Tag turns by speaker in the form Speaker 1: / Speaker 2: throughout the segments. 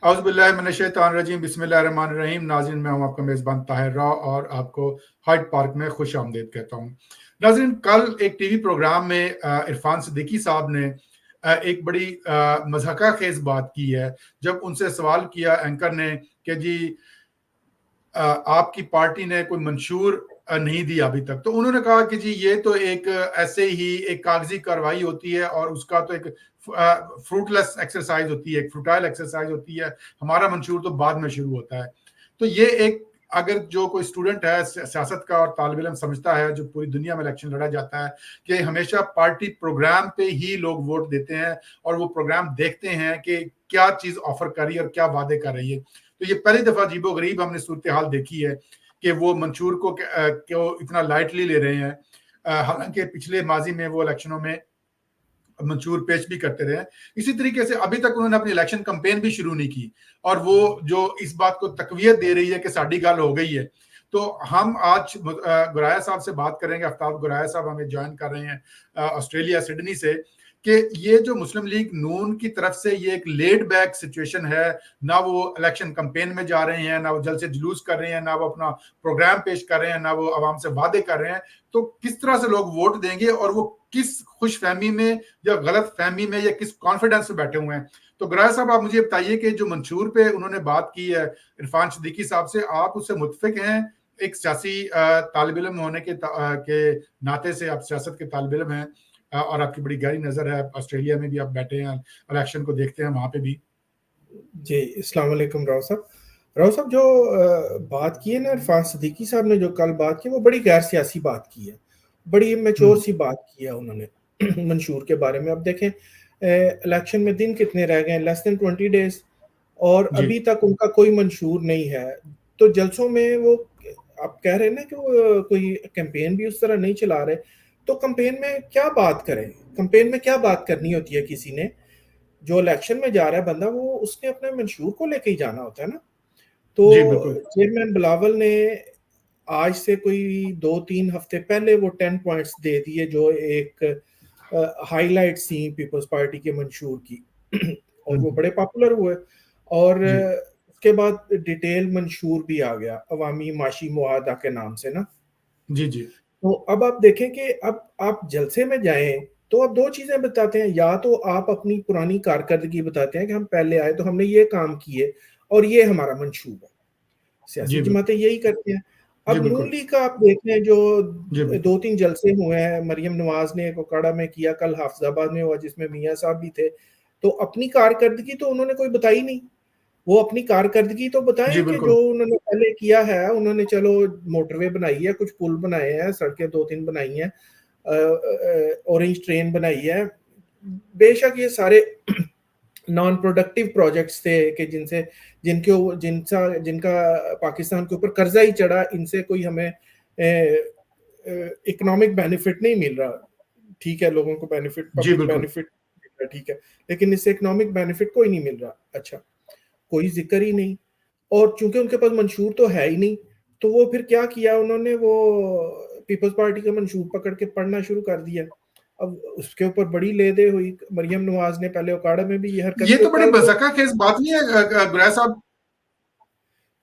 Speaker 1: औज़ुबिल्लाहि बिस्मिल्लाहिर्रहमानिर्रहीम। नाज़रीन, मैं हूँ आपका मेज़बान ताहिर राव और आपको हाइड पार्क में खुश आमदीद कहता हूँ। नाज़रीन, कल एक टीवी प्रोग्राम में इरफान सिद्दीकी साहब ने एक बड़ी मज़ाक़-ख़ेज़ बात की है। जब उनसे सवाल किया एंकर ने कि जी आपकी पार्टी ने कोई मंशूर नहीं दिया अभी तक, तो उन्होंने कहा कि जी ये तो एक ऐसे ही एक कागजी कार्रवाई होती है और उसका तो एक फ्रूटलेस एक्सरसाइज होती है, एक फ्रूटाइल एक्सरसाइज होती है। हमारा मंशूर तो बाद में शुरू होता है। तो ये एक, अगर जो कोई स्टूडेंट है सियासत का और तालिब इल्म समझता है, जो पूरी दुनिया में इलेक्शन लड़ा जाता है, कि हमेशा पार्टी प्रोग्राम पे ही लोग वोट देते हैं और वो प्रोग्राम देखते हैं कि क्या चीज़ ऑफर कर रही है और क्या वादे कर रही है। तो ये पहली दफ़ा अजीबो-गरीब हमने सूरत हाल देखी है कि वो मंशूर को इतना लाइटली ले रहे हैं। हालांकि पिछले माजी में वो इलेक्शनों में मंशूर पेश भी करते रहे। इसी तरीके से अभी तक उन्होंने अपनी इलेक्शन कैंपेन भी शुरू नहीं की और वो जो इस बात को तकवीयत दे रही है कि साडी गल हो गई है। तो हम आज गुराया साहब से बात करेंगे। आफ्ताब गुराया साहब हमें ज्वाइन कर रहे हैं ऑस्ट्रेलिया सिडनी से, कि ये जो मुस्लिम लीग नून की तरफ से ये एक लेड बैक सिचुएशन है, ना वो इलेक्शन कैंपेन में जा रहे हैं, ना वो जलसे जुलूस कर रहे हैं, ना वो अपना प्रोग्राम पेश कर रहे हैं, ना वो आवाम से वादे कर रहे हैं। तो किस तरह से लोग वोट देंगे और वो किस खुशफहमी में या गलत फहमी में या किस कॉन्फिडेंस में बैठे हुए हैं। तो गुराया साहब, आप मुझे बताइए कि जो मंशूर पे उन्होंने बात की है इरफान सिद्दीकी साहब से, आप उससे मुत्फिक हैं? एक सियासी तालिब इल्म होने के नाते से आप सियासत के तालिब इल्म हैं और आपकी बड़ी गहरी नज़र है, ऑस्ट्रेलिया में भी आप बैठे हैं, इलेक्शन को देखते हैं वहाँ पे भी।
Speaker 2: जी, अस्सलाम वालेकुम राव साहब। राव साहब, जो बात की है ना इरफान सिद्दीकी साहब ने, जो कल बात की, वो बड़ी गैर सियासी बात की है, बड़ी इमेच्योर सी बात की है उन्होंने मंशूर के बारे में। अब देखें, इलेक्शन में दिन कितने रह गए, लेस देन 20 डेज, और अभी तक उनका कोई मंशूर नहीं है। तो जलसों में वो, आप कह रहे हैं ना कि वो कोई कैंपेन भी उस तरह नहीं चला रहे, तो कैंपेन में क्या बात करें? कैंपेन में क्या बात करनी होती है किसी ने? जो इलेक्शन में जा रहा है बंदा, वो उसने अपने मंशूर को लेके ही जाना होता है ना। तो चेयरमैन बिलावल ने आज से कोई 2-3 हफ्ते पहले वो 10 पॉइंट्स दे दिए, जो एक हाईलाइट थी पीपल्स पार्टी के मंशूर की और वो बड़े पॉपुलर हुए। और उसके बाद डिटेल मंशूर भी आ गया अवामी माशी मुआहदा के नाम से ना।
Speaker 1: जी जी।
Speaker 2: तो अब आप देखें कि अब आप जलसे में जाएं तो आप दो चीजें बताते हैं। या तो आप अपनी पुरानी कारकर्दगी बताते हैं कि हम पहले आए तो हमने ये काम किए और ये हमारा मंशूर है। सियासी जमातें यही करती हैं। अब नून लीग का आप देख लें, जो 2-3 जलसे हुए हैं, मरियम नवाज ने कोकाड़ा में किया, कल हाफिजाबाद में हुआ जिसमें मियां साहब भी थे। तो अपनी कारकर्दगी तो उन्होंने कोई बताई नहीं। वो अपनी कारकर्दगी तो बताएं कि जो उन्होंने पहले किया है। उन्होंने चलो मोटरवे बनाई है, कुछ पुल बनाए हैं, सड़कें 2-3 बनाई हैं, ऑरेंज ट्रेन बनाई है। बेशक ये सारे नॉन प्रोडक्टिव प्रोजेक्ट्स थे कि जिनका पाकिस्तान के ऊपर कर्जा ही चढ़ा, इनसे कोई हमें इकोनॉमिक बेनिफिट नहीं मिल रहा। ठीक है, लोगों को बेनिफिट, पब्लिक बेनिफिट, ठीक है, लेकिन इससे इकोनॉमिक बेनिफिट कोई नहीं मिल रहा। अच्छा, कोई जिक्र ही नहीं। और चूंकि उनके पास मंशूर तो है ही नहीं, तो वो फिर क्या किया उन्होंने, वो पीपल्स पार्टी का मंशूर पकड़ के पढ़ना शुरू कर दिया। अब उसके ऊपर बड़ी लेदे हुई। मरियम नवाज ने पहले ओकाड़ा में भी ये हरकत,
Speaker 1: ये तो बड़ी मज़ाक़-ख़ेज़ बात नहीं है गुराया साहब?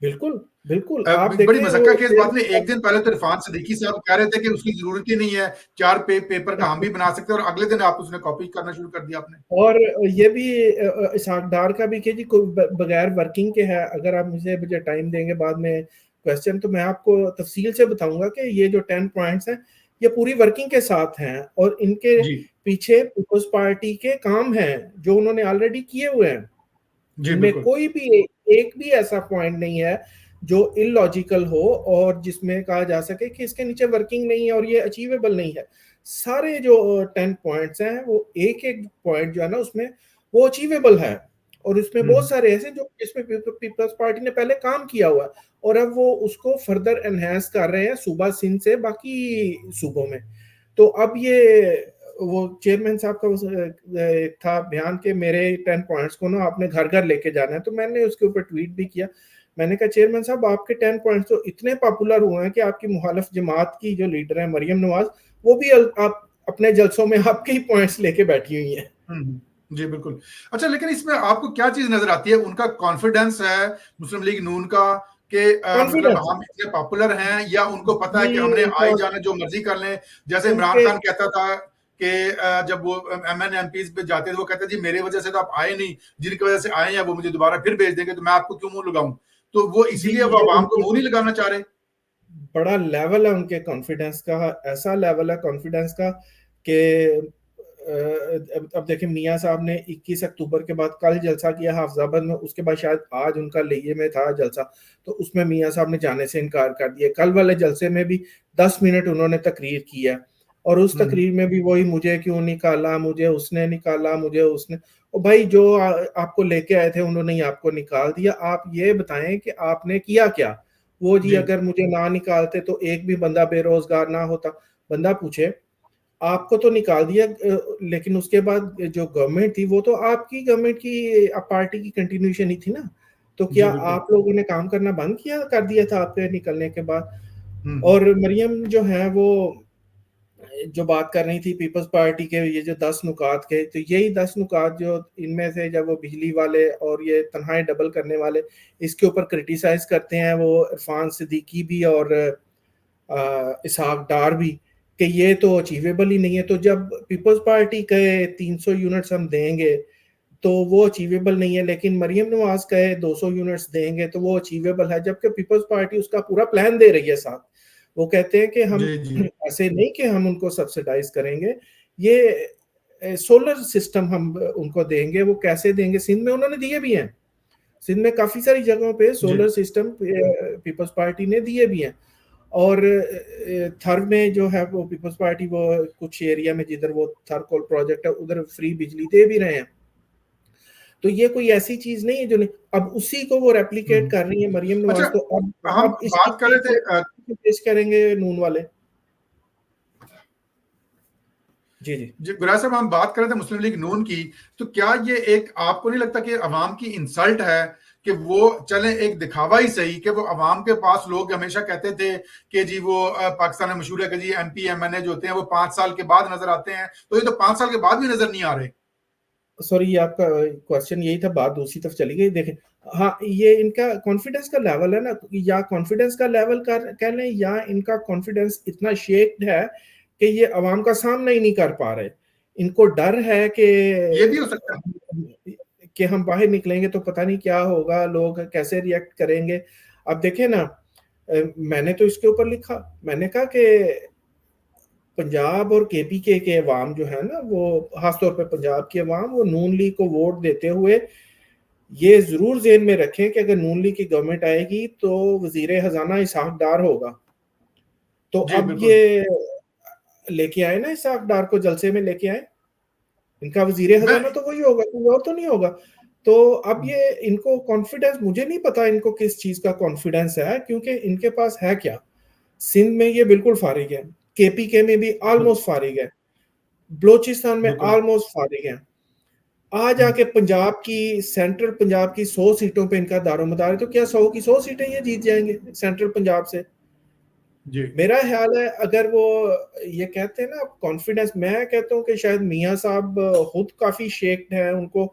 Speaker 2: बिल्कुल बिल्कुल,
Speaker 1: आप बड़ी मज़ाक़-ख़ेज़ बात नहीं। एक दिन पहले तो इरफान सिद्दीकी साहब कह रहे थे कि उसकी जरूरत ही नहीं है, 4 पेपर का हम भी बना सकते हैं, और अगले दिन आप उसने कॉपी करना शुरू कर दिया आपने।
Speaker 2: और ये भी इसहाक डार का भी कि जी बगैर वर्किंग के है। अगर आप मुझे टाइम देंगे बाद में क्वेश्चन, तो मैं आपको तफसील से बताऊंगा कि ये जो 10 पॉइंट्स हैं, ये पूरी वर्किंग के साथ हैं और इनके पीछे पीपल्स पार्टी के काम हैं जो उन्होंने ऑलरेडी किए हुए हैं। इनमें कोई भी एक भी ऐसा पॉइंट नहीं है जो इलॉजिकल हो और जिसमें कहा जा सके कि इसके नीचे वर्किंग नहीं है और ये अचीवेबल नहीं है। सारे जो 10 पॉइंट्स हैं, वो एक एक पॉइंट जो है ना उसमें वो अचीवेबल है। और इसमें बहुत सारे ऐसे जो जिसमें पीपल्स पार्टी ने पहले काम किया हुआ है और अब वो उसको फर्दर एनहेंस कर रहे हैं सूबा सिंध से बाकी सूबों में। तो अब ये वो चेयरमैन साहब का था बयान के मेरे 10 पॉइंट्स को ना आपने घर घर लेके जाना है। तो मैंने उसके ऊपर ट्वीट भी किया। मैंने कहा चेयरमैन साहब, आपके 10 पॉइंट्स तो इतने पॉपुलर हुए हैं कि आपकी मुखालिफ जमात की जो लीडर है मरियम नवाज, वो भी आप अपने जलसों में आपके ही पॉइंट्स लेके बैठी हुई हैं।
Speaker 1: जी बिल्कुल। अच्छा, लेकिन इसमें आपको क्या चीज नजर आती है? उनका कॉन्फिडेंस है मुस्लिम लीग नून का कि मतलब
Speaker 2: कॉन्फिडेंस
Speaker 1: हम इतने पॉपुलर हैं, या उनको पता है
Speaker 2: जी,
Speaker 1: कि हमने
Speaker 2: उनका
Speaker 1: आए जाने जो मर्जी कर लें? जैसे इमरान
Speaker 2: उनके
Speaker 1: खान कहता था कि जब वो एमएन एमपीज पे जाते थे, वो कहते जी मेरे वजह से तो आप आए नहीं, जिनकी वजह से आए हैं वो मुझे दोबारा फिर भेज देंगे, तो मैं आपको क्यों मुंह लगाऊं? तो वो
Speaker 2: जी,
Speaker 1: इसीलिए वो
Speaker 2: ये
Speaker 1: आवाम को
Speaker 2: उनके
Speaker 1: मुंह नहीं लगाना चाह रहे।
Speaker 2: बड़ा लेवल है उनके कॉन्फिडेंस का, ऐसा लेवल है कॉन्फिडेंस का कि अब देखिए मियाँ साहब ने 21 अक्टूबर के बाद कल जलसा किया हाफिजाबाद में, उसके बाद शायद आज उनका लेह में था जलसा, तो उसमें मियाँ साहब ने जाने से इनकार कर दिया। कल वाले जलसे में भी 10 मिनट उन्होंने तकरीर की है, और उस तकरीर में भी वही मुझे क्यों निकाला, मुझे उसने निकाला, मुझे उसने। और भाई जो आपको लेके आए थे उन्होंने ही आपको निकाल दिया, आप ये बताएं कि आपने किया क्या। वो जी
Speaker 1: जी
Speaker 2: अगर मुझे ना निकालते तो एक भी बंदा बेरोजगार ना होता। बंदा पूछे आपको तो निकाल दिया, लेकिन उसके बाद जो गवर्नमेंट थी वो तो आपकी गवर्नमेंट की पार्टी की कंटिन्यूशन ही थी ना, तो
Speaker 1: जी
Speaker 2: क्या
Speaker 1: बिल्कुल।
Speaker 2: आप लोगों ने काम करना बंद किया कर दिया था आपके निकलने के बाद।
Speaker 1: हम्म।
Speaker 2: और मरियम जो है वो जो बात कर रही थी पीपल्स पार्टी के ये जो 10 नुकात के, तो यही 10 नुकात जो इनमें से जब वो बिजली वाले और ये तनख्वाहें डबल करने वाले इसके ऊपर क्रिटिसाइज करते हैं, वो इरफान सिद्दीकी भी और इसहाक डार भी, कि ये तो अचीवेबल ही नहीं है। तो जब पीपल्स पार्टी कहे 300 यूनिट्स हम देंगे तो वो अचीवेबल नहीं है, लेकिन मरियम नवाज कहे 200 यूनिट्स देंगे तो वो अचीवेबल है, जबकि पीपल्स पार्टी उसका पूरा प्लान दे रही है साथ। वो कहते हैं कि हम
Speaker 1: जी जी
Speaker 2: ऐसे नहीं कि हम उनको सब्सिडाइज करेंगे, ये सोलर सिस्टम हम उनको देंगे। वो कैसे देंगे, सिंध में उन्होंने दिए भी हैं, सिंध में काफी सारी जगहों पे
Speaker 1: जी।
Speaker 2: सोलर सिस्टम पीपल्स पार्टी ने दिए भी हैं। और थर में जो है वो पीपल्स पार्टी वो कुछ एरिया में जिधर वो थर कोल प्रोजेक्ट है उधर फ्री बिजली दे भी रहे हैं। तो ये कोई ऐसी चीज नहीं है जो नहीं, अब उसी को वो रेप्लिकेट
Speaker 1: हम्म।
Speaker 2: कर रही है मरियम नवाज।
Speaker 1: अच्छा,
Speaker 2: तो
Speaker 1: हम
Speaker 2: अब इसकी
Speaker 1: बात कर रहे थे
Speaker 2: पेश करेंगे नून वाले। जी जी।
Speaker 1: जी गुराज साहब, हम बात कर रहे थे मुस्लिम लीग नून की। तो क्या ये एक आपको नहीं लगता कि अवाम की इंसल्ट है कि वो चले एक दिखावा ही सही, कि वो अवाम के पास लोग हमेशा कहते थे कि जी वो पाकिस्तान में मशहूर है कि जी एमपी एमएनए जो होते हैं वो 5 साल के बाद नजर आते हैं, तो ये तो 5 साल के बाद भी नजर नहीं आ रहे।
Speaker 2: सॉरी, ये आपका क्वेश्चन यही था, बात दूसरी तरफ चली गई। देखें, हाँ ये इनका कॉन्फिडेंस का लेवल है ना, या कॉन्फिडेंस का लेवल कर कह लें, या इनका कॉन्फिडेंस इतना शेक्ड है कि ये अवाम का सामना ही नहीं कर पा रहे। इनको डर है
Speaker 1: ये भी हो सकता है।
Speaker 2: कि हम बाहर निकलेंगे तो पता नहीं क्या होगा, लोग कैसे रिएक्ट करेंगे। अब देखें ना, मैंने तो इसके ऊपर लिखा, मैंने कहा कि पंजाब और केपीके के अवाम जो है ना, वो खासतौर पर पंजाब की अवाम, वो नून लीग को वोट देते हुए ये जरूर जेहन में रखें कि अगर नून लीग की गवर्नमेंट आएगी तो वजीर खजाना इसहाक डार होगा। तो
Speaker 1: जी
Speaker 2: अब
Speaker 1: बिल्कुल।
Speaker 2: ये लेके आए ना, इसहाक डार को जलसे में लेके आए, इनका वजीर
Speaker 1: मैं
Speaker 2: खजाना तो वही होगा, कोई और तो नहीं होगा। तो अब ये इनको कॉन्फिडेंस, मुझे नहीं पता इनको किस चीज का कॉन्फिडेंस है, क्योंकि इनके पास है क्या। सिंध में ये बिल्कुल फारिग है, केपीके में भी ऑलमोस्ट फारिग है, बलोचिस्तान में
Speaker 1: बिल्कुल।
Speaker 2: ऑलमोस्ट फारिग है। आ जाके पंजाब की, सेंट्रल पंजाब की 100 सीटों पे इनका दारोमदार है, तो क्या 100 की 100 सीटें ये जीत जाएंगे सेंट्रल पंजाब से।
Speaker 1: जी
Speaker 2: मेरा ख्याल है अगर वो ये कहते हैं ना कॉन्फिडेंस, मैं कहता हूँ कि शायद मियाँ साहब खुद काफी शेक्ड है, उनको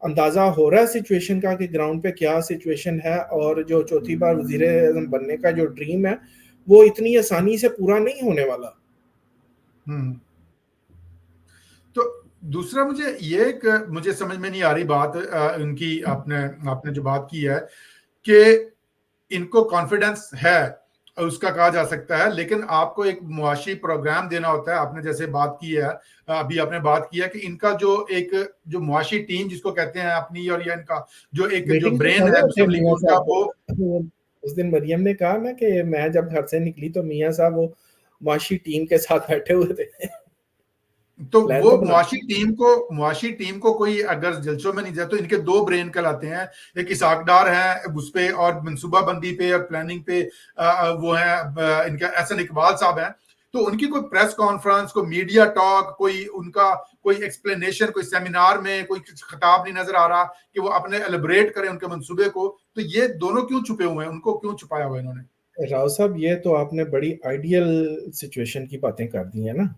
Speaker 2: अंदाजा हो रहा है सिचुएशन का कि ग्राउंड पे क्या सिचुएशन है, और जो चौथी बार वजीर आजम बनने का जो ड्रीम है वो इतनी आसानी से पूरा नहीं होने वाला।
Speaker 1: हम्म। तो दूसरा मुझे ये एक मुझे समझ में नहीं आ रही बात इनकी, आपने आपने जो बात की है कि इनको कॉन्फिडेंस है, उसका कहा जा सकता है, लेकिन आपको एक मुआशी प्रोग्राम देना होता है। आपने जैसे बात की है, अभी आपने बात की है कि इनका जो एक जो मुआशी टीम जिसको कहते हैं अपनी, और या इनका जो एक जो
Speaker 2: मीटिंग में
Speaker 1: ब्रेन है
Speaker 2: खड़े थे
Speaker 1: मुस्लिम लीग
Speaker 2: मियाँ
Speaker 1: नून का,
Speaker 2: साहब
Speaker 1: वो
Speaker 2: उस दिन मरियम ने कहा ना कि मैं जब घर से निकली तो मियाँ साहब वो माशी टीम के साथ बैठे हुए थे।
Speaker 1: तो
Speaker 2: प्लान
Speaker 1: वो
Speaker 2: तो बना।
Speaker 1: मुआशी टीम को कोई अगर जलसों में नहीं जाए तो इनके दो ब्रेन कहलाते हैं। एक इसाक डार है उस पे, और मनसूबा बंदी पे और प्लानिंग पे वो है इनका एहसन इकबाल साहब हैं। तो उनकी कोई प्रेस कॉन्फ्रेंस, कोई मीडिया टॉक, कोई उनका कोई एक्सप्लेनेशन, कोई सेमिनार में कोई खिताब नहीं नजर आ रहा कि वो अपने एलिब्रेट करें उनके मंसूबे को। तो ये दोनों क्यों छुपे हुए हैं, उनको क्यों छुपाया हुआ है इन्होंने?
Speaker 2: राव साहब, ये तो आपने बड़ी आइडियल सिचुएशन की बातें कर दी है ना,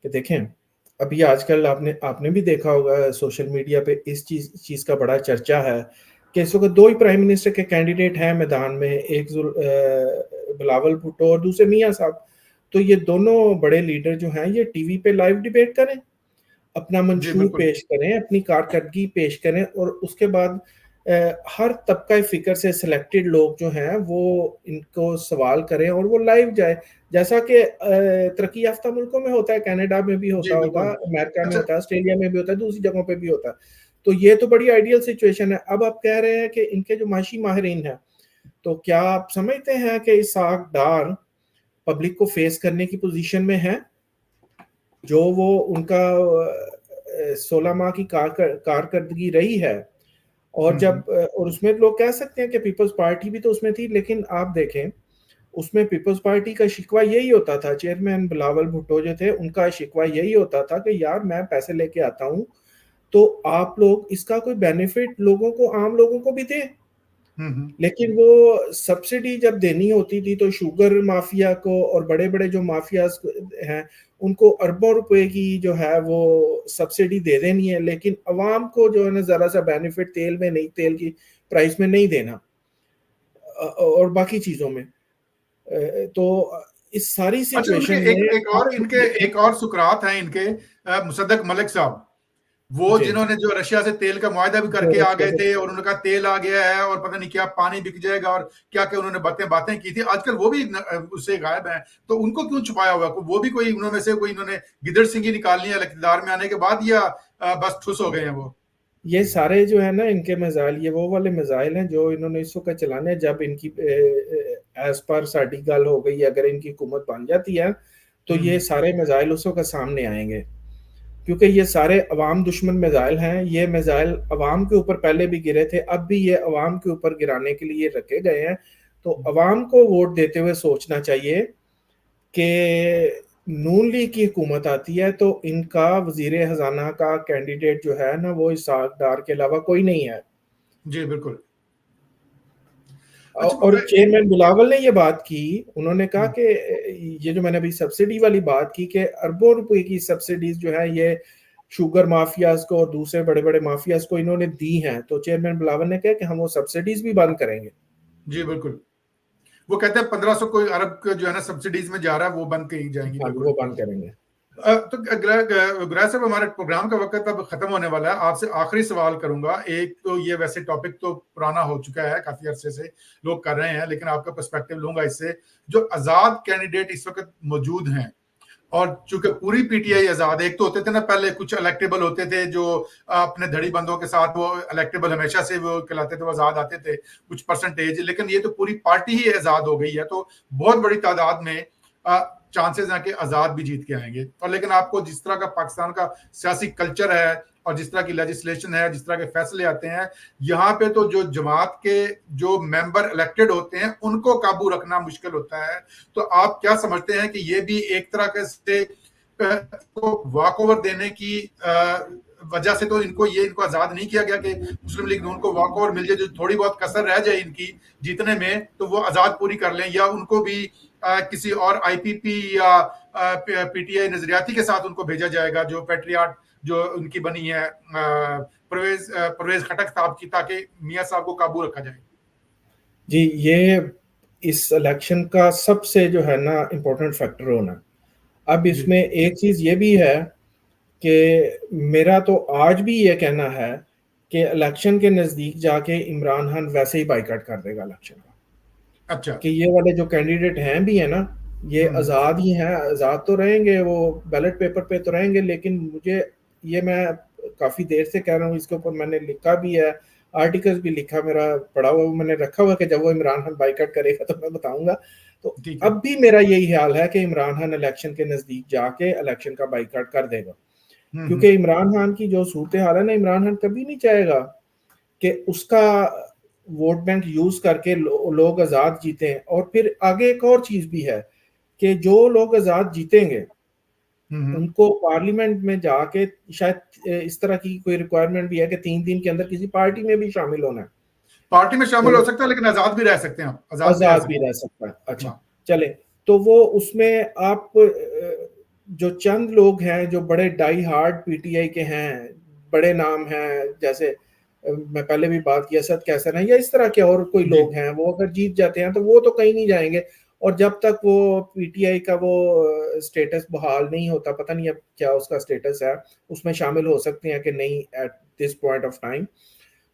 Speaker 2: कि देखें अभी आजकल आपने आपने भी देखा होगा सोशल मीडिया पे इस चीज का बड़ा चर्चा है कि इस वक्त दो ही प्राइम मिनिस्टर के कैंडिडेट हैं मैदान में, एक बिलावल भुट्टो और दूसरे मियां साहब। तो ये दोनों बड़े लीडर जो हैं ये टीवी पे लाइव डिबेट करें, अपना
Speaker 1: जी
Speaker 2: मंशूर
Speaker 1: बिल्कुल।
Speaker 2: पेश करें, अपनी कारकर्दगी पेश करें, और उसके बाद हर तबका फिक्र से सिलेक्टेड लोग जो हैं वो इनको सवाल करें और वो लाइव जाए, जैसा कि तरक्की याफ्ता मुल्कों में होता है, कनाडा में भी
Speaker 1: जी
Speaker 2: होता होगा,
Speaker 1: बिल्कुल।
Speaker 2: अमेरिका में
Speaker 1: अच्छा।
Speaker 2: होता है, ऑस्ट्रेलिया में भी होता है, दूसरी जगहों पे भी होता है। तो ये तो बड़ी आइडियल सिचुएशन है। अब आप कह रहे हैं कि इनके जो माशी माहिरीन हैं, तो क्या आप समझते हैं कि इसहाक डार पब्लिक को फेस करने की पोजीशन में है? जो वो उनका 16 माह की कारकर्दगी रही है, और
Speaker 1: हम्म।
Speaker 2: जब और उसमें लोग कह सकते हैं कि पीपल्स पार्टी भी तो उसमें थी, लेकिन आप देखें उसमें पीपल्स पार्टी का शिकवा यही होता था, चेयरमैन बिलावल भुट्टो जो थे उनका शिकवा यही होता था कि यार मैं पैसे लेके आता हूँ, तो आप लोग इसका कोई बेनिफिट लोगों को, आम लोगों को भी दें।
Speaker 1: हम्म।
Speaker 2: लेकिन वो सब्सिडी जब देनी होती थी तो शुगर माफिया को और बड़े बड़े जो माफियाज हैं उनको अरबों रुपए की जो है वो सब्सिडी दे देनी है, लेकिन अवाम को जो है ना जरा सा बेनिफिट तेल में नहीं, तेल की प्राइस में नहीं देना, और बाकी चीजों में। तो इस सारी
Speaker 1: अच्छा, उनके
Speaker 2: सिचुएशन में
Speaker 1: एक और सुकरात हैं इनके, मुसद्दक मलिक साहब, वो
Speaker 2: जी,
Speaker 1: जिन्होंने जो रशिया से तेल का मुआहदा भी
Speaker 2: जो
Speaker 1: करके आ
Speaker 2: रशिया
Speaker 1: गए
Speaker 2: से,
Speaker 1: थे और उन्होंने कहा तेल आ गया है और पता नहीं क्या पानी बिक जाएगा और क्या क्या उन्होंने बातें बातें की थी, आजकल वो भी उससे गायब हैं। तो उनको क्यों छुपाया हुआ? वो भी कोई उन्होंने से कोई इन्होंने गिदड़ सिंगी निकालनी है इक़्तिदार में आने के बाद, या बस ठुस हो गए हैं वो?
Speaker 2: ये सारे जो है ना इनके मिसाइल, ये वो वाले मिसाइल हैं जो इन्होंने इस वक्त चलाने हैं। जब इनकी एज पर साड़ी गल हो गई, अगर इनकी हुकूमत बन जाती है तो ये
Speaker 1: हम्म।
Speaker 2: सारे मिसाइल उस वक्त सामने आएंगे, क्योंकि ये सारे अवाम दुश्मन मिसाइल हैं। ये मिसाइल अवाम के ऊपर पहले भी गिरे थे, अब भी ये अवाम के ऊपर गिराने के लिए रखे गए हैं। तो अवाम को वोट देते हुए सोचना चाहिए कि नून लीग की हुकूमत आती है तो इनका वजीर खजाना का कैंडिडेट जो है ना वो इसहाक डार के अलावा कोई नहीं है।
Speaker 1: जी बिल्कुल। अच्छा।
Speaker 2: और चेयरमैन बिलावल ने ये बात की, उन्होंने कहा
Speaker 1: हम्म।
Speaker 2: कि ये जो मैंने अभी सब्सिडी वाली बात की कि अरबों रुपए की सब्सिडीज जो है ये शुगर माफियाज को और दूसरे बड़े बड़े माफियाज को इन्होंने दी हैं, तो चेयरमैन बिलावल ने कहा कि हम वो सब्सिडीज भी बंद करेंगे।
Speaker 1: जी बिल्कुल। वो कहते हैं 1500 कोई अरब का जो है ना सब्सिडीज में जा रहा है, वो बंद कही जाएंगी,
Speaker 2: वो
Speaker 1: बिल्कुल।
Speaker 2: बंद करेंगे।
Speaker 1: तो गुरैर साहब, हमारे प्रोग्राम का वक्त अब खत्म होने वाला है। आपसे आखिरी सवाल करूंगा। एक तो ये वैसे टॉपिक तो पुराना हो चुका है, काफी अरसे से लोग कर रहे हैं, लेकिन आपका पर्सपेक्टिव लूंगा इससे। जो आजाद कैंडिडेट इस वक्त मौजूद हैं, और चूंकि पूरी पीटीआई आजाद, एक तो होते थे ना पहले कुछ इलेक्टेबल होते थे जो अपने धड़ी बंदों के साथ, वो इलेक्टेबल हमेशा से वो कहलाते थे, वो आजाद आते थे कुछ परसेंटेज, लेकिन ये तो पूरी पार्टी ही आजाद हो गई है। तो बहुत बड़ी तादाद में चांसेस हैं कि आजाद भी जीत के आएंगे। और लेकिन आपको जिस तरह का पाकिस्तान का सियासी कल्चर है और जिस तरह की लेजिस्लेशन है, जिस तरह के फैसले आते हैं, यहाँ पे तो जो जमात के जो मेंबर इलेक्टेड होते हैं उनको काबू रखना मुश्किल होता है। तो आप क्या समझते हैं कि ये भी एक तरह के से को वॉक ओवर देने की वजह से तो इनको आजाद नहीं किया गया कि मुस्लिम लीग नून को वॉक ओवर मिल जाए, जो थोड़ी बहुत कसर रह जाए इनकी जीतने में तो वो आजाद पूरी कर लें, या उनको भी किसी और आईपीपी या पीटीआई नजरियाती के साथ उनको भेजा जाएगा, जो पेट्रियाट जो उनकी बनी है परवेज खटक साहब की, ताकि मियां साहब को काबू रखा जाए?
Speaker 2: जी, ये इस इलेक्शन का सबसे जो है ना इम्पोर्टेंट फैक्टर होना। अब
Speaker 1: जी।
Speaker 2: इसमें एक चीज ये भी है कि मेरा तो आज भी ये कहना है कि इलेक्शन के नज़दीक जाके इमरान खान वैसे ही बाइकआउट कर देगा इलेक्शन का,
Speaker 1: अच्छा।
Speaker 2: कि ये वाले जो कैंडिडेट हैं भी है ना ये
Speaker 1: हम्म।
Speaker 2: आज़ाद ही हैं, आज़ाद तो रहेंगे, वो बैलेट पेपर पे तो रहेंगे, लेकिन मुझे ये, मैं काफ़ी देर से कह रहा हूँ, इसके ऊपर मैंने लिखा भी है, आर्टिकल्स भी लिखा, मेरा पढ़ा हुआ मैंने रखा हुआ कि जब वो इमरान खान बाइकआउट करेगा तो मैं बताऊंगा। तो
Speaker 1: ठीक है।
Speaker 2: अब भी मेरा यही ख्याल है कि इमरान खान इलेक्शन के नज़दीक जाके इलेक्शन का बाइकआउट कर देगा, क्योंकि
Speaker 1: हम्म।
Speaker 2: इमरान खान की जो सूरत हाल है ना, इमरान खान कभी नहीं चाहेगा कि उसका वोट बैंक यूज करके लोग आजाद जीते। और फिर आगे एक और चीज भी है कि जो लोग आजाद जीतेंगे
Speaker 1: हम्म।
Speaker 2: उनको पार्लियामेंट में जाके शायद इस तरह की कोई रिक्वायरमेंट भी है कि 3 दिन के अंदर किसी पार्टी में भी शामिल होना है।
Speaker 1: पार्टी में शामिल हो
Speaker 2: तो
Speaker 1: सकता है, लेकिन आजाद भी रह सकते हैं, आप आजाद भी रह
Speaker 2: आजाद भी
Speaker 1: सकते
Speaker 2: रह सकता है।
Speaker 1: हैं।
Speaker 2: अच्छा,
Speaker 1: हाँ।
Speaker 2: चले, तो वो उसमें आप जो चंद लोग हैं जो बड़े डाई हार्ड पीटीआई के हैं, बड़े नाम हैं, जैसे मैं पहले भी बात की असद कैसर है या इस तरह के और कोई
Speaker 1: जी
Speaker 2: लोग हैं, वो अगर जीत जाते हैं तो वो तो कहीं नहीं जाएंगे। और जब तक वो पीटीआई का वो स्टेटस बहाल नहीं होता, पता नहीं अब क्या उसका स्टेटस है, उसमें शामिल हो सकते हैं कि नहीं at this point of time,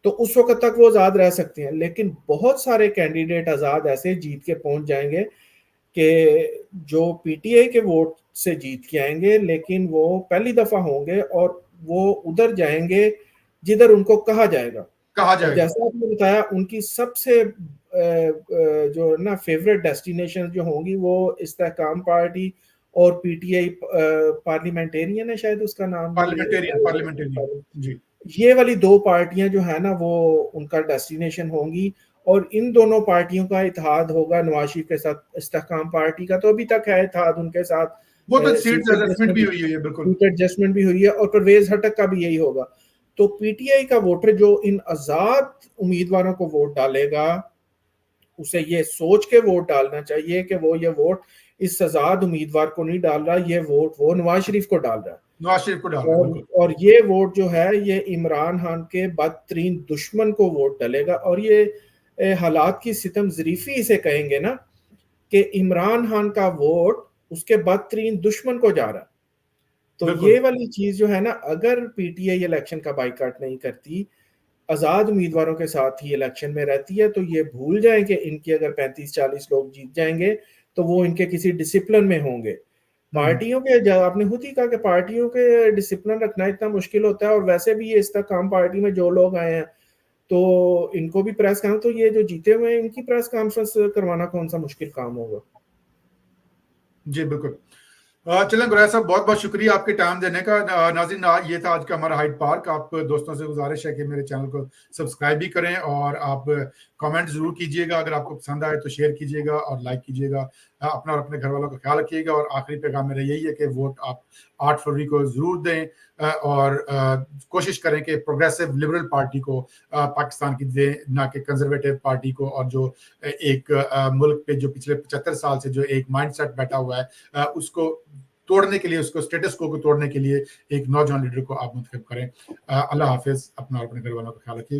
Speaker 2: तो उस वक्त तक वो आज़ाद रह सकते हैं। लेकिन बहुत सारे कैंडिडेट आज़ाद ऐसे जीत के पहुंच जाएंगे कि जो पीटीआई के वोट से जीत के आएंगे, लेकिन वो पहली दफा होंगे और वो उधर जाएंगे जिधर उनको कहा जाएगा।
Speaker 1: कहा
Speaker 2: और
Speaker 1: जाएगा।
Speaker 2: जैसा आपने बताया, उनकी सबसे जो ना फेवरेट डेस्टिनेशन जो होंगी वो इस्तेहकाम पार्टी और पीटीआई, पार्लियामेंटेरियन है शायद उसका नाम भी,
Speaker 1: पार्लियामेंटेरियन जी।
Speaker 2: ये वाली दो पार्टियां जो है ना वो उनका डेस्टिनेशन होंगी। और इन दोनों पार्टियों का इत्तेहाद होगा नवाज शरीफ के साथ। इस्तेहकाम पार्टी का तो अभी तक है इत्तेहाद उनके साथ,
Speaker 1: वो तो सीट्स
Speaker 2: सीट
Speaker 1: एडजस्टमेंट भी
Speaker 2: एडजस्टमेंट
Speaker 1: हुई है, बिल्कुल।
Speaker 2: सीट एडजस्टमेंट भी हुई है, और परवेज हटक का भी यही होगा। तो पीटीआई का वोटर जो इन आजाद उम्मीदवारों को वोट डालेगा, उसे ये सोच के वोट डालना चाहिए कि वो ये वोट इस आजाद उम्मीदवार को नहीं डाल रहा, ये वोट वो नवाज शरीफ को डाल रहा है।
Speaker 1: नवाज शरीफ को डाल रहा है, बिल्कुल।
Speaker 2: और ये वोट जो है ये इमरान खान के बदतरीन दुश्मन को वोट डलेगा। और ये हालात की सितम ज़रीफी इसे कहेंगे ना, कि इमरान खान का वोट उसके बदतरीन दुश्मन को जा रहा है। तो
Speaker 1: बिल्कुल।
Speaker 2: ये वाली चीज जो है ना, अगर पीटीआई इलेक्शन का बाइकाट नहीं करती, आजाद उम्मीदवारों के साथ ही इलेक्शन में रहती है, तो ये भूल जाएं कि इनके अगर 35-40 लोग जीत जाएंगे तो वो इनके किसी डिसिप्लिन में होंगे।
Speaker 1: हम्म।
Speaker 2: पार्टियों के, जब आपने खुद ही कहा कि पार्टियों के डिसिप्लिन रखना इतना मुश्किल होता है, और वैसे भी ये इस तक काम पार्टी में जो लोग आए हैं तो इनको भी प्रेस कॉन्फ्रेंस, तो ये जो जीते हुए हैं इनकी प्रेस कॉन्फ्रेंस करवाना कौन सा मुश्किल काम होगा।
Speaker 1: जी बिल्कुल। चलें गुरैर साहब, बहुत बहुत शुक्रिया आपके टाइम देने का। नाज़रीन, ये था आज का हमारा हाइड पार्क। आप दोस्तों से गुजारिश है कि मेरे चैनल को सब्सक्राइब भी करें और आप कमेंट ज़रूर कीजिएगा। अगर आपको पसंद आए तो शेयर कीजिएगा और लाइक कीजिएगा। अपना और अपने घर वालों का ख्याल रखिएगा। और आखिरी पैगाम मेरा यही है कि वोट आप 8 फरवरी को ज़रूर दें, और कोशिश करें कि प्रोग्रेसिव लिबरल पार्टी को पाकिस्तान की दें, ना कि कंजर्वेटिव पार्टी को। और जो एक मुल्क पे जो पिछले 75 साल से जो एक माइंडसेट बैठा हुआ है, उसको तोड़ने के लिए, उसको स्टेटस को तोड़ने के लिए एक नौजवान लीडर को आप मुंतखब करें। अल्लाह हाफिज। अपना और अपने घर वालों का ख्याल रखिएगा।